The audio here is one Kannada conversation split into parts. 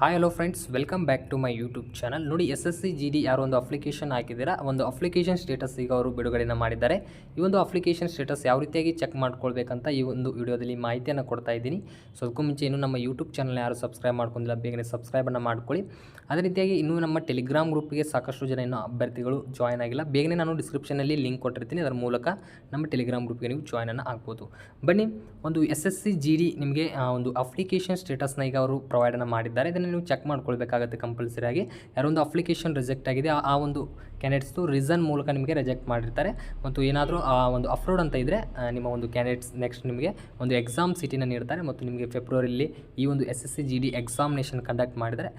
Hi hello friends, welcome back to my YouTube channel. ನೋಡಿ, SSC GD ಯಾರು ಒಂದು ಅಪ್ಲಿಕೇಶನ್ ಹಾಕಿದ್ದೀರಾ, ಒಂದು ಅಪ್ಲಿಕೇಶನ್ ಸ್ಟೇಟಸ್ ಈಗ ಅವರು ಬಿಡುಗಡೆನ ಮಾಡಿದ್ದಾರೆ. ಈ ಒಂದು ಅಪ್ಲಿಕೇಶನ್ ಸ್ಟೇಟಸ್ ಯಾವ ರೀತಿಯಾಗಿ ಚೆಕ್ ಮಾಡ್ಕೊಳ್ಬೇಕಂತ ಈ ಒಂದು ವಿಡಿಯೋದಲ್ಲಿ ಮಾಹಿತಿಯನ್ನು ಕೊಡ್ತಾ ಇದ್ದೀನಿ. ಸೊ ಅದಕ್ಕೂ ಮುಂಚೆ ಇನ್ನೂ ನಮ್ಮ ಯೂಟ್ಯೂಬ್ ಚಾನಲ್ ಯಾರು ಸಬ್ಸ್ಕ್ರೈಬ್ ಮಾಡ್ಕೊಂಡಿಲ್ಲ, ಬೇಗನೆ ಸಬ್ಸ್ಕ್ರೈಬನ್ನು ಮಾಡ್ಕೊಳ್ಳಿ. ಅದೇ ರೀತಿಯಾಗಿ ಇನ್ನೂ ನಮ್ಮ ಟೆಲಿಗ್ರಾಮ್ ಗ್ರೂಪ್ಗೆ ಸಾಕಷ್ಟು ಜನ ಇನ್ನೂ ಅಭ್ಯರ್ಥಿಗಳು ಜಾಯ್ನ್ ಆಗಿಲ್ಲ. ಬೇಗನೆ ನಾನು ಡಿಸ್ಕ್ರಿಪ್ಷನಲ್ಲಿ ಲಿಂಕ್ ಕೊಟ್ಟಿರ್ತೀನಿ, ಅದರ ಮೂಲಕ ನಮ್ಮ ಟೆಲಿಗ್ರಾಮ್ ಗ್ರೂಪ್ಗೆ ನೀವು ಜಾಯ್ನನ್ನು ಆಗ್ಬೋದು. ಬನ್ನಿ, ಒಂದು SSC GD ನಿಮಗೆ ಒಂದು ಅಪ್ಲಿಕೇಶನ್ ಸ್ಟೇಟಸ್ನ ಈಗ ಅವರು ಪ್ರೊವೈಡನ್ನು ಮಾಡಿದ್ದಾರೆ. ಇದನ್ನು ನೀವು ಚೆಕ್ ಮಾಡ್ಕೊಳ್ಬೇಕಾಗುತ್ತೆ ಕಂಪಲ್ಸರಿಯಾಗಿ. ಯಾರೊಂದು ಅಪ್ಲಿಕೇಶನ್ ರಿಜೆಕ್ಟ್ ಆಗಿದೆ, ಆ ಒಂದು ಕ್ಯಾಂಡಿಡೇಟ್ಸ್ದು ರೀಸನ್ ಮೂಲಕ ನಿಮಗೆ ರಿಜೆಕ್ಟ್ ಮಾಡಿರ್ತಾರೆ. ಮತ್ತು ಏನಾದರೂ ಆ ಒಂದು ಅಪ್ರೂವ್ಡ್ ಅಂತ ಇದ್ದರೆ ನಿಮ್ಮ ಒಂದು ಕ್ಯಾಂಡಿಡೇಟ್ಸ್ ನೆಕ್ಸ್ಟ್ ನಿಮಗೆ ಒಂದು ಎಕ್ಸಾಮ್ ಸಿಟಿನ ನೀಡ್ತಾರೆ. ಮತ್ತು ನಿಮಗೆ ಫೆಬ್ರವರಿಯಲ್ಲಿ ಈ ಒಂದು SSC GD ಎಕ್ಸಾಮಿನೇಷನ್ ಕಂಡಕ್ಟ್ ಮಾಡಿದರೆ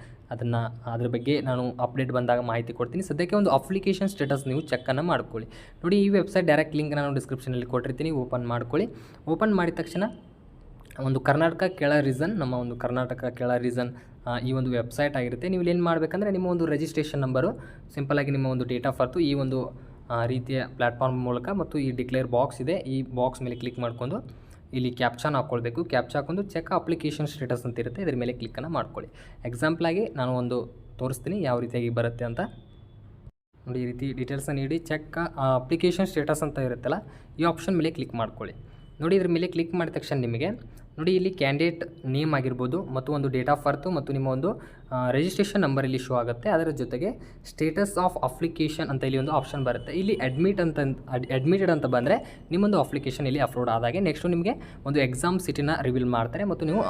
ಅದ್ರ ಬಗ್ಗೆ ನಾನು ಅಪ್ಡೇಟ್ ಬಂದಾಗ ಮಾಹಿತಿ ಕೊಡ್ತೀನಿ. ಸದ್ಯಕ್ಕೆ ಒಂದು ಅಪ್ಲಿಕೇಶನ್ ಸ್ಟೇಟಸ್ ನೀವು ಚೆಕ್ಕನ್ನು ಮಾಡ್ಕೊಳ್ಳಿ. ನೋಡಿ, ಈ ವೆಬ್ಸೈಟ್ ಡೈರೆಕ್ಟ್ ಲಿಂಕ್ ನಾನು ಡಿಸ್ಕ್ರಿಪ್ಷನಲ್ಲಿ ಕೊಟ್ಟಿರ್ತೀನಿ, ಓಪನ್ ಮಾಡ್ಕೊಳ್ಳಿ. ಓಪನ್ ಮಾಡಿದ ತಕ್ಷಣ ಒಂದು ಕರ್ನಾಟಕ ಕೆಳ ರೀಸನ್, ನಮ್ಮ ಒಂದು ಕರ್ನಾಟಕ ಕೆಳ ರೀಸನ್ ಈ ಒಂದು ವೆಬ್ಸೈಟ್ ಆಗಿರುತ್ತೆ. ನೀವು ಏನು ಮಾಡಬೇಕಂದ್ರೆ, ನಿಮ್ಮ ಒಂದು ರಿಜಿಸ್ಟ್ರೇಷನ್ ನಂಬರು, ಸಿಂಪಲಾಗಿ ನಿಮ್ಮ ಒಂದು ಡೇಟ್ ಆಫ್ ಬರ್ತು, ಈ ಒಂದು ರೀತಿಯ ಪ್ಲ್ಯಾಟ್ಫಾರ್ಮ್ ಮೂಲಕ, ಮತ್ತು ಈ ಡಿಕ್ಲೇರ್ ಬಾಕ್ಸ್ ಇದೆ, ಈ ಬಾಕ್ಸ್ ಮೇಲೆ ಕ್ಲಿಕ್ ಮಾಡ್ಕೊಂಡು ಇಲ್ಲಿ ಕ್ಯಾಪ್ಚಾನ ಹಾಕ್ಕೊಳ್ಬೇಕು. ಕ್ಯಾಪ್ಚಾ ಹಾಕೊಂಡು ಚೆಕ್ ಅಪ್ಲಿಕೇಶನ್ ಸ್ಟೇಟಸ್ ಅಂತ ಇರುತ್ತೆ, ಇದ್ರ ಮೇಲೆ ಕ್ಲಿಕ್ಕನ್ನು ಮಾಡ್ಕೊಳ್ಳಿ. ಎಕ್ಸಾಂಪಲಾಗಿ ನಾನು ಒಂದು ತೋರಿಸ್ತೀನಿ ಯಾವ ರೀತಿಯಾಗಿ ಬರುತ್ತೆ ಅಂತ. ನೋಡಿ, ಈ ರೀತಿ ಡೀಟೇಲ್ಸನ್ನು ನೀಡಿ ಚೆಕ್ ಅಪ್ಲಿಕೇಶನ್ ಸ್ಟೇಟಸ್ ಅಂತ ಇರುತ್ತಲ್ಲ, ಈ ಆಪ್ಷನ್ ಮೇಲೆ ಕ್ಲಿಕ್ ಮಾಡ್ಕೊಳ್ಳಿ. ನೋಡಿ, ಇದ್ರ ಮೇಲೆ ಕ್ಲಿಕ್ ಮಾಡಿದ ತಕ್ಷಣ ನಿಮಗೆ ನೋಡಿ ಇಲ್ಲಿ ಕ್ಯಾಂಡಿಡೇಟ್ ನೇಮ್ ಆಗಿರ್ಬೋದು, ಮತ್ತು ಒಂದು ಡೇಟ್ ಆಫ್ ಬರ್ತು, ಮತ್ತು ನಿಮ್ಮ ಒಂದು ರಿಜಿಸ್ಟ್ರೇಷನ್ ನಂಬರ್ ಇಲ್ಲಿ ಶೋ ಆಗುತ್ತೆ. ಅದರ ಜೊತೆಗೆ ಸ್ಟೇಟಸ್ ಆಫ್ ಅಪ್ಲಿಕೇಶನ್ ಅಂತ ಇಲ್ಲಿ ಒಂದು ಆಪ್ಷನ್ ಬರುತ್ತೆ. ಇಲ್ಲಿ ಅಡ್ಮಿಟೆಡ್ ಅಂತ ಬಂದರೆ ನಿಮ್ಮೊಂದು ಅಪ್ಲಿಕೇಶನ್ ಇಲ್ಲಿ ಅಪ್ಲೋಡ್ ಆದಾಗೆ ನೆಕ್ಸ್ಟು ನಿಮಗೆ ಒಂದು ಎಕ್ಸಾಮ್ ಸಿಟಿನ ರಿವೀಲ್ ಮಾಡ್ತಾರೆ, ಮತ್ತು ನೀವು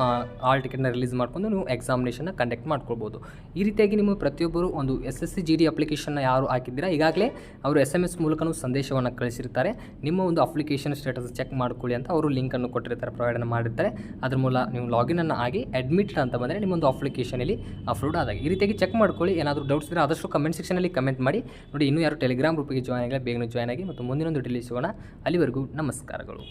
ಆಲ್ ಟಿಕೆಟ್ನ ರಿಲೀಸ್ ಮಾಡ್ಕೊಂಡು ನೀವು ಎಕ್ಸಾಮಿನೇಷನ್ನ ಕಂಡಕ್ಟ್ ಮಾಡ್ಕೊಳ್ಬೋದು. ಈ ರೀತಿಯಾಗಿ ನಿಮ್ಮ ಪ್ರತಿಯೊಬ್ಬರು ಒಂದು SSC GD ಅಪ್ಲಿಕೇಶನ್ನ ಯಾರು ಹಾಕಿದ್ದೀರಾ, ಈಗಾಗಲೇ ಅವರು SMS ಮೂಲಕನೂ ಸಂದೇಶವನ್ನು ಕಳಿಸಿರ್ತಾರೆ, ನಿಮ್ಮ ಒಂದು ಅಪ್ಲಿಕೇಶನ್ ಸ್ಟೇಟಸ್ ಚೆಕ್ ಮಾಡ್ಕೊಳ್ಳಿ ಅಂತ ಅವರು ಲಿಂಕನ್ನು ಕೊಟ್ಟಿರ್ತಾರೆ, ಪ್ರೊವೈಡನ್ನು ಮಾಡಿರ್ತಾರೆ. ಅದ್ರ ಮೂಲ ನೀವು ಲಾಗಿನನ್ನು ಆಗಿ ಅಡ್ಮಿಟೆಡ್ ಅಂತ ಬಂದರೆ ನಿಮ್ಮೊಂದು ಅಪ್ಲಿಕೇಶನಲ್ಲಿ ಅಪ್ಲೋಡ್ ಆದಾಗ ಈ ರೀತಿಯಾಗಿ ಚೆಕ್ ಮಾಡ್ಕೊಳ್ಳಿ. ಏನಾದರೂ ಡೌಟ್ಸ್ ಇದ್ದರೆ ಆದಷ್ಟು ಕಮೆಂಟ್ ಸೆಕ್ಷನಲ್ಲಿ ಕಮೆಂಟ್ ಮಾಡಿ. ನೋಡಿ, ಇನ್ನೂ ಯಾರು ಟೆಲಿಗ್ರಾಮ್ ಗ್ರೂಪಿಗೆ ಜಾಯ್ನ್ ಆಗಿಲ್ಲ, ಬೇಗನೆ ಜಾಯ್ನ್ ಆಗಿ, ಮತ್ತು ಮುಂದಿನೊಂದು ಡಿಲೀಸ್ ಸಿಗೋಣ. ಅಲ್ಲಿವರೆಗೂ ನಮಸ್ಕಾರಗಳು.